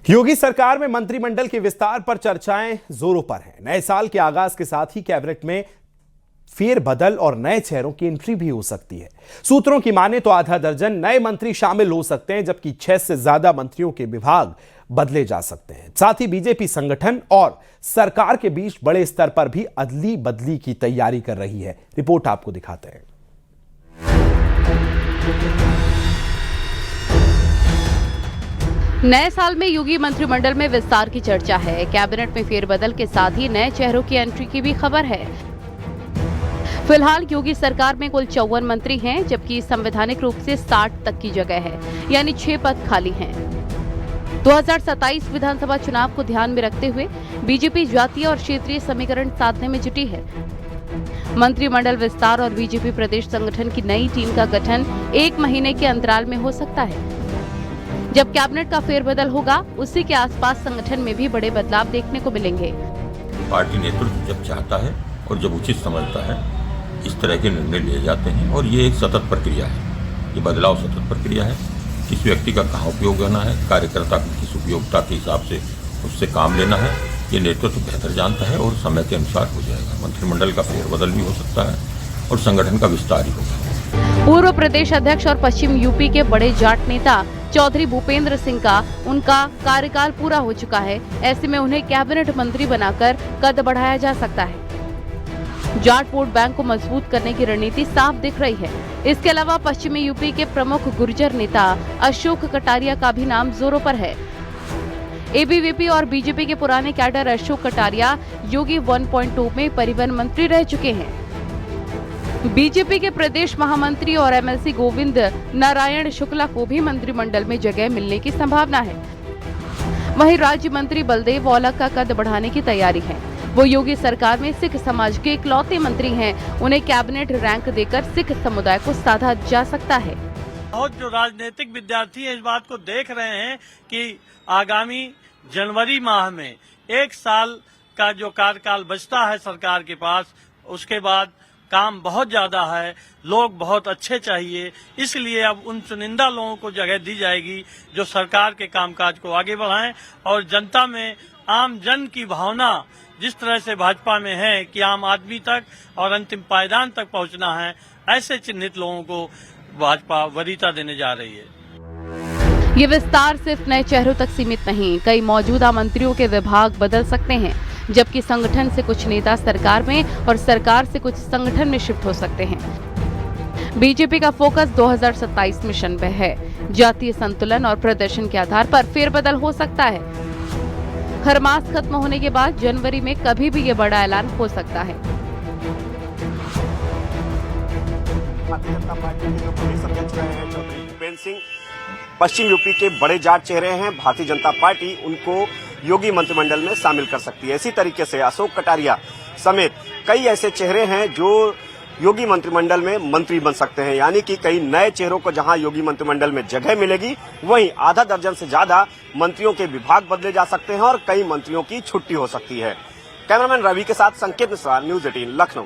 योगी सरकार में मंत्रिमंडल के विस्तार पर चर्चाएं जोरों पर हैं। नए साल के आगाज के साथ ही कैबिनेट में फेरबदल और नए चेहरों की एंट्री भी हो सकती है। सूत्रों की माने तो आधा दर्जन नए मंत्री शामिल हो सकते हैं, जबकि 6 से ज्यादा मंत्रियों के विभाग बदले जा सकते हैं। साथ ही बीजेपी संगठन और सरकार के बीच बड़े स्तर पर भी अदली बदली की तैयारी कर रही है। रिपोर्ट आपको दिखाते हैं। नए साल में योगी मंत्रिमंडल में विस्तार की चर्चा है। कैबिनेट में फेरबदल के साथ ही नए चेहरों की एंट्री की भी खबर है। फिलहाल योगी सरकार में कुल 54 मंत्री हैं, जबकि संवैधानिक रूप से 60 तक की जगह है, यानी 6 पद खाली हैं। 2027 विधानसभा चुनाव को ध्यान में रखते हुए बीजेपी जातीय और क्षेत्रीय समीकरण साधने में जुटी है। मंत्रिमंडल विस्तार और बीजेपी प्रदेश संगठन की नई टीम का गठन 1 महीने के अंतराल में हो सकता है। जब कैबिनेट का फेरबदल होगा, उसी के आसपास संगठन में भी बड़े बदलाव देखने को मिलेंगे। पार्टी नेतृत्व जब चाहता है और जब उचित समझता है, इस तरह के निर्णय लिए जाते हैं और ये एक सतत प्रक्रिया है। ये बदलाव सतत प्रक्रिया है। किस व्यक्ति का कहाँ उपयोग करना है, कार्यकर्ता की किस उपयोगिता के हिसाब से उससे काम लेना है, ये नेतृत्व बेहतर जानता है और समय के अनुसार हो जाएगा। मंत्रिमंडल का फेरबदल भी हो सकता है और संगठन का विस्तार ही होगा। पूर्व प्रदेश अध्यक्ष और पश्चिम यूपी के बड़े जाट नेता चौधरी भूपेंद्र सिंह का उनका कार्यकाल पूरा हो चुका है। ऐसे में उन्हें कैबिनेट मंत्री बनाकर कद बढ़ाया जा सकता है। जाट वोट बैंक को मजबूत करने की रणनीति साफ दिख रही है। इसके अलावा पश्चिमी यूपी के प्रमुख गुर्जर नेता अशोक कटारिया का भी नाम जोरों पर है। एबीवीपी और बीजेपी के पुराने कैडर अशोक कटारिया योगी 1.2 में परिवहन मंत्री रह चुके हैं। बीजेपी के प्रदेश महामंत्री और एमएलसी गोविंद नारायण शुक्ला को भी मंत्रिमंडल में जगह मिलने की संभावना है। वहीं राज्य मंत्री बलदेव औलख का कद बढ़ाने की तैयारी है। वो योगी सरकार में सिख समाज के इकलौते मंत्री हैं। उन्हें कैबिनेट रैंक देकर सिख समुदाय को साधा जा सकता है। बहुत जो राजनीतिक विद्यार्थी है इस बात को देख रहे हैं कि आगामी जनवरी माह में 1 साल का जो कार्यकाल बचता है सरकार के पास, उसके बाद काम बहुत ज्यादा है, लोग बहुत अच्छे चाहिए। इसलिए अब उन चुनिंदा लोगों को जगह दी जाएगी जो सरकार के कामकाज को आगे बढ़ाएं और जनता में आम जन की भावना जिस तरह से भाजपा में है कि आम आदमी तक और अंतिम पायदान तक पहुंचना है, ऐसे चिन्हित लोगों को भाजपा वरीयता देने जा रही है। ये विस्तार सिर्फ नए चेहरों तक सीमित नहीं, कई मौजूदा मंत्रियों के विभाग बदल सकते हैं, जबकि संगठन से कुछ नेता सरकार में और सरकार से कुछ संगठन में शिफ्ट हो सकते हैं। बीजेपी का फोकस 2027 मिशन पे है। जातीय संतुलन और प्रदर्शन के आधार पर फेरबदल हो सकता है। हर मास खत्म होने के बाद जनवरी में कभी भी ये बड़ा ऐलान हो सकता है। भारतीय जनता पार्टी के जो प्रदेश अध्यक्ष रहे हैं चौधरी भूपेंद्र सिंह, पश्चिम यूपी के बड़े जाट चेहरे हैं। भारतीय जनता पार्टी उनको योगी मंत्रिमंडल में शामिल कर सकती है। इसी तरीके से अशोक कटारिया समेत कई ऐसे चेहरे हैं जो योगी मंत्रिमंडल में मंत्री बन सकते हैं। यानी कि कई नए चेहरों को जहां योगी मंत्रिमंडल में जगह मिलेगी, वहीं आधा दर्जन से ज्यादा मंत्रियों के विभाग बदले जा सकते हैं और कई मंत्रियों की छुट्टी हो सकती है। कैमरामैन रवि के साथ संकेत मिश्रा, न्यूज़ 18 लखनऊ।